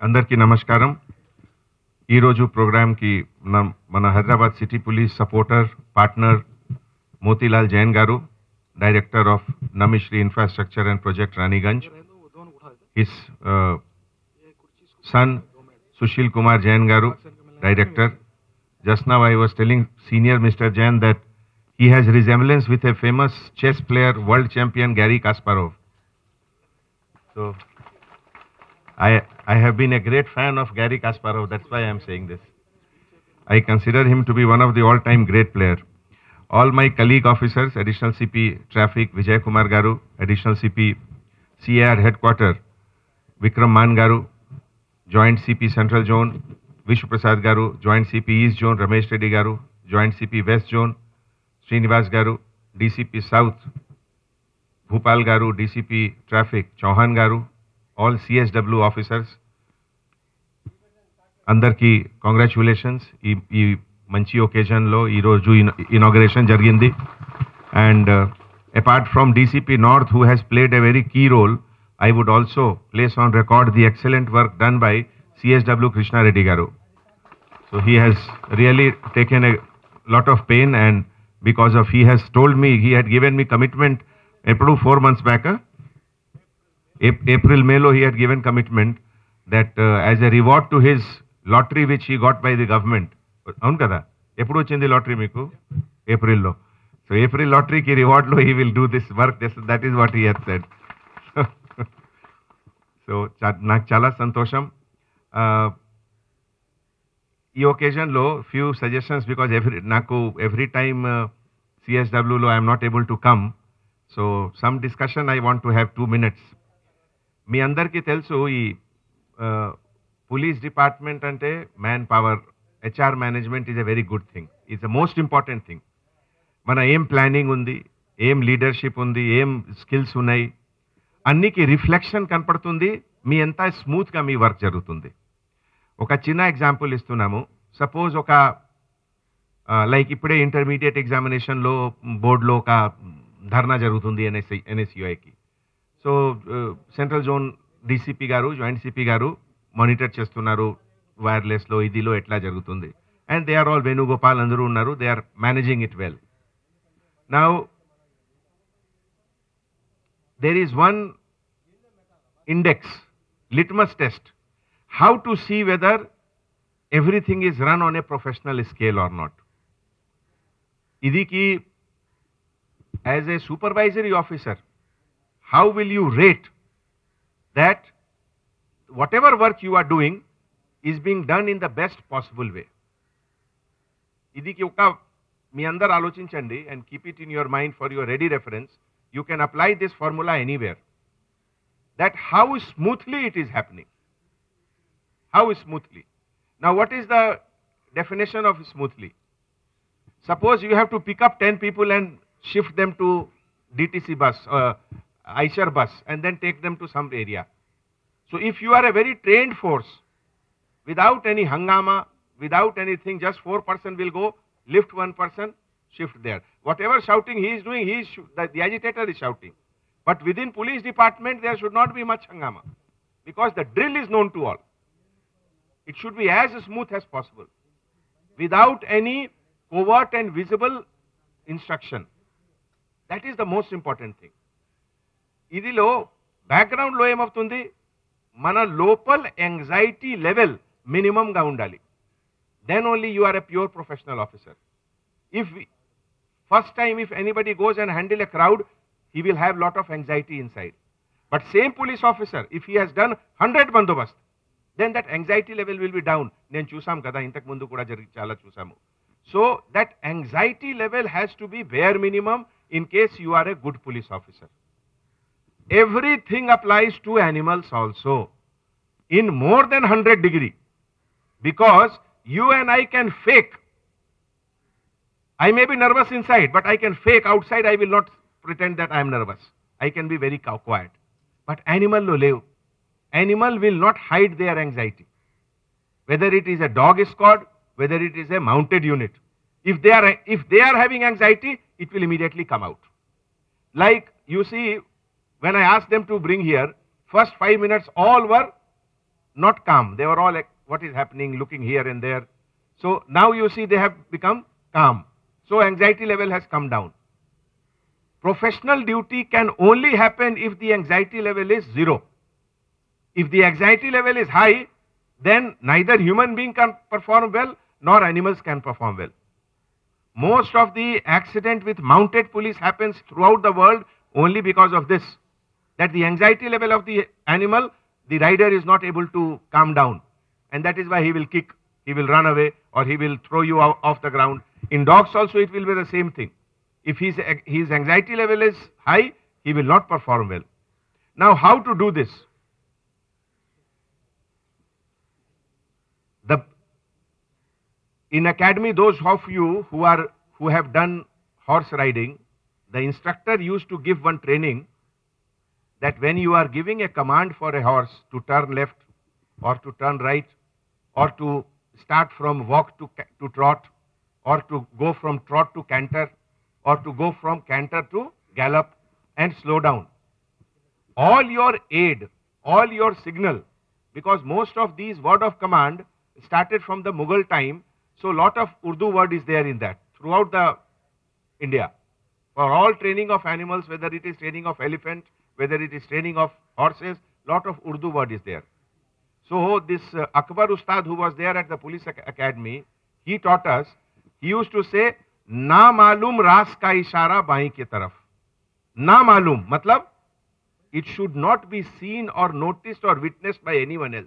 అందరికీ నమస్కారం. ఈరోజు ప్రోగ్రామ్కి మన Hyderabad city police supporter partner Motilal Jain గారు, director of Namishree infrastructure and project Raniganj, his son Sushil Kumar Jain garu, director. Just now I was telling senior Mr. Jain that he has resemblance with a famous chess player, world champion Garry Kasparov. So I have been a great fan of Garry Kasparov, that's why I am saying this. I consider him to be one of the all-time great player. All my colleague officers, Additional CP Traffic Vijay Kumar garu, Additional CP CAR Headquarter Vikram Man garu, Joint CP Central Zone Vishnu Prasad garu, Joint CP East Zone Ramesh Reddy garu, Joint CP West Zone Srinivas garu, DCP South Bhupal garu, DCP Traffic Chauhan garu, all CSW officers, అందరికీ congratulations. ఈ మంచి ఒకేజన్లో ఈరోజు inauguration జరిగింది. And apart from DCP North, who has played a very key role, I would also place on record the excellent work done by CSW Krishna Reddy garu. So he has really taken a lot of pain, and because of he has told me, he had given me commitment April 4 months back, April May lo he had given commitment that as a reward to his lottery which he got by the government. అవును కదా, ఎప్పుడు వచ్చింది lottery మీకు? ఏప్రిల్లో. So April లాటరీకి రివార్డ్లో he will do this work. That is what he had said. So నాకు చాలా సంతోషం. ఈ ఒకేజన్లో few suggestions, because every time సిఎస్డబ్ల్యూలో I'm not able to come, so some discussion I want to have 2 minutes. మీ అందరికీ తెలుసు, ఈ పోలీస్ డిపార్ట్మెంట్ అంటే man power, HR management is a very good thing. Is the most important thing. మన ఏం planning ఉంది, ఏం లీడర్షిప్ ఉంది, ఏం స్కిల్స్ ఉన్నాయి, అన్నికి రిఫ్లెక్షన్ కనపడుతుంది. మీ ఎంత స్మూత్గా మీ వర్క్ జరుగుతుంది. ఒక చిన్న ఎగ్జాంపుల్ ఇస్తున్నాము. సపోజ్ ఒక లైక్ ఇప్పుడే ఇంటర్మీడియట్ ఎగ్జామినేషన్లో బోర్డులో ఒక ధర్నా జరుగుతుంది NSUIకి. సో సెంట్రల్ జోన్ DCP గారు, జాయింట్ CP గారు మానిటర్ చేస్తున్నారు వైర్లెస్లో, ఇదిలో ఎట్లా జరుగుతుంది. And they are all Venugopal అందరూ ఉన్నారు. They are managing it well. Now there is one index, litmus test, how to see whether everything is run on a professional scale or not. Idiki, as a supervisory officer, how will you rate that whatever work you are doing is being done in the best possible way? Idiki oka మీ అందరు ఆలోచించండి and keep it in your mind for your ready reference. You can apply this formula anywhere, that how smoothly it is happening. How smoothly. Now what is the definition of smoothly? Suppose you have to pick up 10 people and shift them to DTC bus, Eicher bus, and then take them to some area. So if you are a very trained force, without any hangama, without anything, just 4 person will go, lift 1 person, shift there. Whatever shouting he is doing, the agitator is shouting. But within police department, there should not be much hangama, because the drill is known to all. It should be as smooth as possible, without any covert and visible instruction. That is the most important thing. Idilo background lo emavtundi, mana local anxiety level minimum ga undali. Then only you are a pure professional officer. First time if anybody goes and handle a crowd, he will have lot of anxiety inside. But same police officer, if he has done 100 bandobast, then that anxiety level will be down. Nen chusam kada, intak mundu kuda chala chusamu. So that anxiety level has to be bare minimum in case you are a good police officer. Everything applies to animals also, in more than 100 degree, because you and I can fake. I may be nervous inside, but I can fake outside. I will not pretend that I am nervous. I can be very quiet. But animal lo lev. Animal will not hide their anxiety. Whether it is a dog squad, whether it is a mounted unit. If they are having anxiety, it will immediately come out. Like you see, when I asked them to bring here, first 5 minutes all were not calm. They were all like, what is happening, looking here and there. So now you see they have become calm. So anxiety level has come down. Professional duty can only happen if the anxiety level is 0. If the anxiety level is high, then neither human being can perform well nor animals can perform well. Most of the accident with mounted police happens throughout the world only because of this. That the anxiety level of the animal, the rider is not able to calm down. And that is why he will kick, he will run away, or he will throw you off the ground. In dogs also it will be the same thing. If his anxiety level is high, he will not perform well. Now how to do this? In academy, those of you who have done horse riding, the instructor used to give one training that when you are giving a command for a horse to turn left or to turn right or to start from walk to trot or to go from trot to canter or to go from canter to gallop and slow down, all your aid, all your signal, because most of these word of command started from the Mughal time, so lot of Urdu word is there in that throughout the India. For all training of animals, whether it is training of elephant, whether it is training of horses, lot of Urdu word is there. So this Akbar Ustad who was there at the police academy, he taught us, he used to say, Na malum ras ka ishara baएं ki taraf. Na malum, matlab, it should not be seen or noticed or witnessed by anyone else.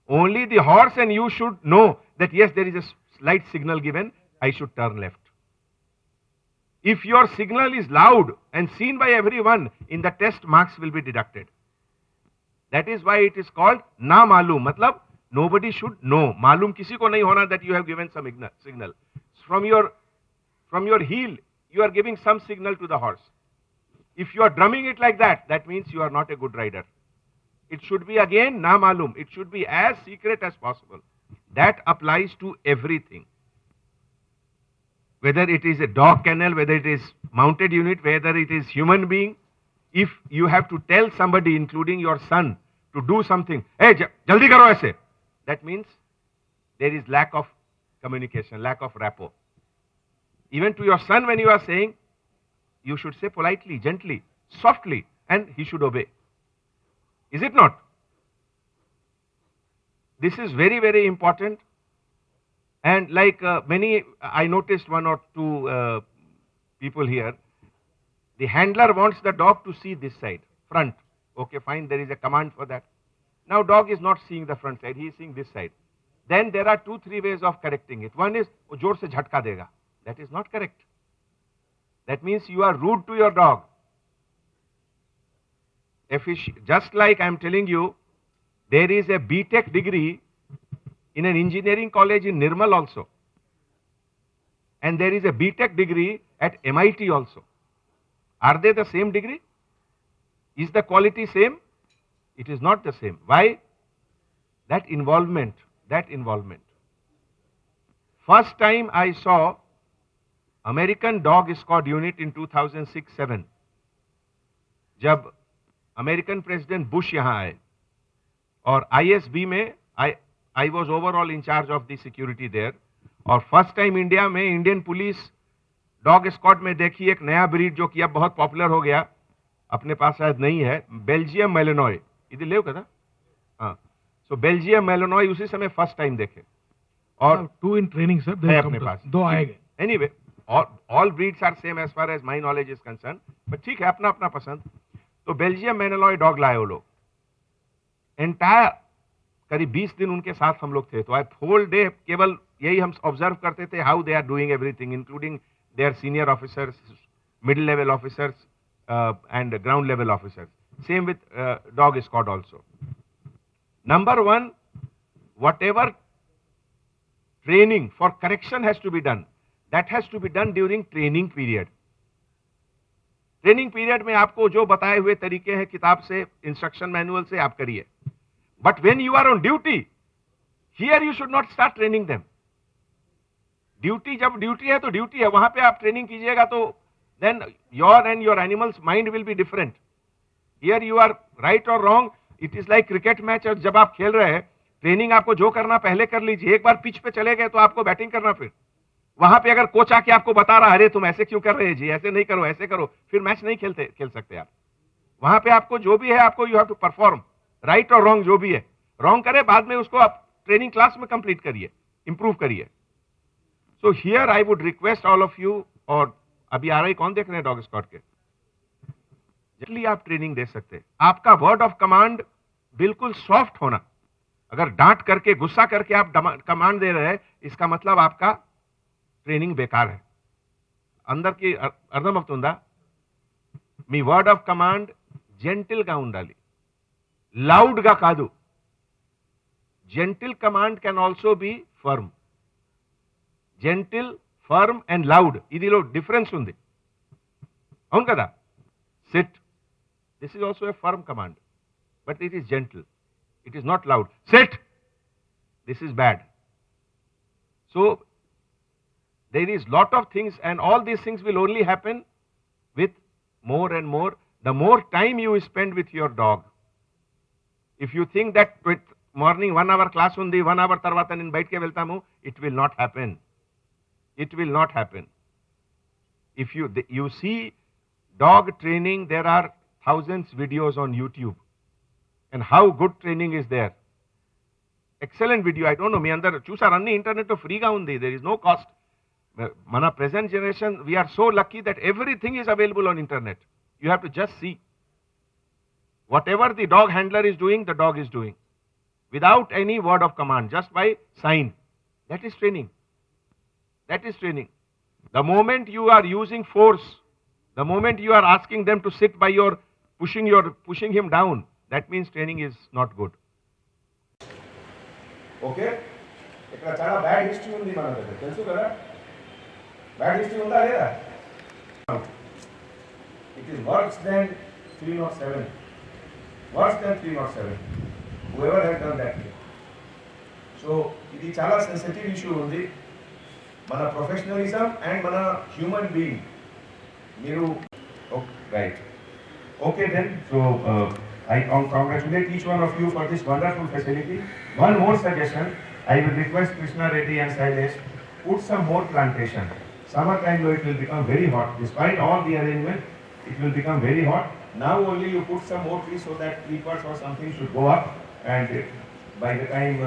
Only the horse and you should know that yes, there is a slight signal given, I should turn left. If your signal is loud and seen by everyone, in the test marks will be deducted. That is why it is called na malum, matlab nobody should know. Malum kisi ko nahi hona that you have given some signal. From your heel, you are giving some signal to the horse. If you are drumming it like that, that means you are not a good rider. It should be again na malum. It should be as secret as possible. That applies to everything. Whether it is a dog kennel, whether it is mounted unit, whether it is human being, if you have to tell somebody, including your son, to do something, hey, jaldi karo aise, that means there is lack of communication, lack of rapport. Even to your son, when you are saying, you should say politely, gently, softly, and he should obey. Is it not? This is very, very important. And like I noticed one or two people here, the handler wants the dog to see this side, front. Okay, fine, there is a command for that. Now dog is not seeing the front side, he is seeing this side. Then there are 2-3 ways of correcting it. One is, jor se jhatka dega. That is not correct. That means you are rude to your dog. Just like I am telling you, there is a B.Tech degree in an engineering college in Nirmal also. And there is a B.Tech degree at MIT also. Are they the same degree? Is the quality same? It is not the same. Why? That involvement. First time I saw American Dog Squad unit in 2006-07. जब American president Bush यहाँ आए और ISB में I was overall in charge of the security there. और first time India में Indian police dog squad में देखी एक नया ब्रीड जो कि अब बहुत पॉपुलर हो गया, अपने पास शायद नहीं है, बेल्जियम मेलेनॉय. इधर ले कदा हाँ, सो बेल्जियम मेलेनॉय उसी समय फर्स्ट टाइम देखे. और 2 in training sir, है अपने पास 2 आएंगे. Anyway all breeds are same as far as my knowledge is concern, but ठीक है अपना अपना पसंद. तो बेल्जियम मेलेनॉय डॉग लाए वो लोग, एंटायर करीब 20 दिन उनके साथ हम लोग थे. तो आई होल डे केवल यही हम ऑब्जर्व करते थे, how they are doing everything, including their senior officers, middle level officers and ground level officers. Same with dog squad also. Number 1, whatever training for correction has to be done, that has to be done during training period. Training period में आपको जो बताए हुए तरीके हैं किताब से, instruction manual से आप करिए. But when you are on duty, here you should not start training them. Duty जब duty है तो duty है, वहां पे आप training कीजिएगा तो then your and your animal's mind will be different. Here you are right or wrong. It is like cricket match, और जब आप खेल रहे हैं, ट्रेनिंग आपको जो करना पहले कर लीजिए, एक बार पिच पे चले गए तो आपको बैटिंग करना, फिर वहां पे अगर कोच आके आपको बता रहा, अरे तुम ऐसे क्यों कर रहे हैं जी, ऐसे नहीं करो, ऐसे करो, फिर मैच नहीं खेल सकते आप। वहां पे आपको जो भी है, आपको you have to perform, right और रॉन्ग जो भी है, रॉन्ग करे बाद में उसको आप ट्रेनिंग क्लास में कंप्लीट करिए, इंप्रूव करिए। So here I would request all of you, और अभी आ रही कौन देख रहे हैं डॉग स्क्वाड के, जल्दी आप ट्रेनिंग दे सकते। आपका वर्ड ऑफ कमांड बिल्कुल सॉफ्ट होना। अगर डांट करके, गुस्सा करके आप कमांड दे रहे हैं, इसका मतलब आपका ट्रेनिंग बेकार है। अंदर की అర్థమవుతుందా? మీ వర్డ్ ఆఫ్ కమాండ్ జెంటిల్ గా ఉండాలి, లౌడ్ గా కాదు. Gentle command can also be firm. Gentle, firm and loud, ఇదిలో డిఫరెన్స్ ఉంది, అవును కదా? Sit, this is also a firm command, but it is gentle, it is not loud. Sit, this is bad. So there is lot of things, and all these things will only happen with more and more, the more time you spend with your dog. If you think that with morning 1 hour class undi, 1 hour tarvata nen bayitke veltamu, it will not happen. It will not happen. If you see dog training, there are thousands videos on YouTube, and how good training is there. Excellent video. I don't know, మీ అందరు చూసారు, అన్ని internet ఫ్రీగా ఉంది, there is no cost. మన present generation, we are so lucky that everything is available on internet. You have to just see. Whatever the dog handler is doing, the dog is doing, without any word of command, just by sign. That is training. That is training. The moment you are using force, the moment you are asking them to sit by your pushing him down, that means training is not good. Okay, ఇక్కడ చాలా bad history ఉంది మన దగ్గర, తెలుసు కదా? Bad history ఉందా లేదా? It is worse than 307, worse than 307, whoever has done that. సో ఇది చాలా సెన్సిటివ్ ఇష్యూ ఉంది, మన ప్రొఫెషనలిజం అండ్ మన హ్యూమన్ బీయింగ్. మీరు right, okay then. So I congratulate each one of you for this wonderful facility. One more suggestion, I will request Krishna Reddy and Sailesh, put some more plantation. Summer time though it will become very hot. Despite all the arrangement, it will become very hot. Now only you put some more trees so that creepers or something should go up, and by the time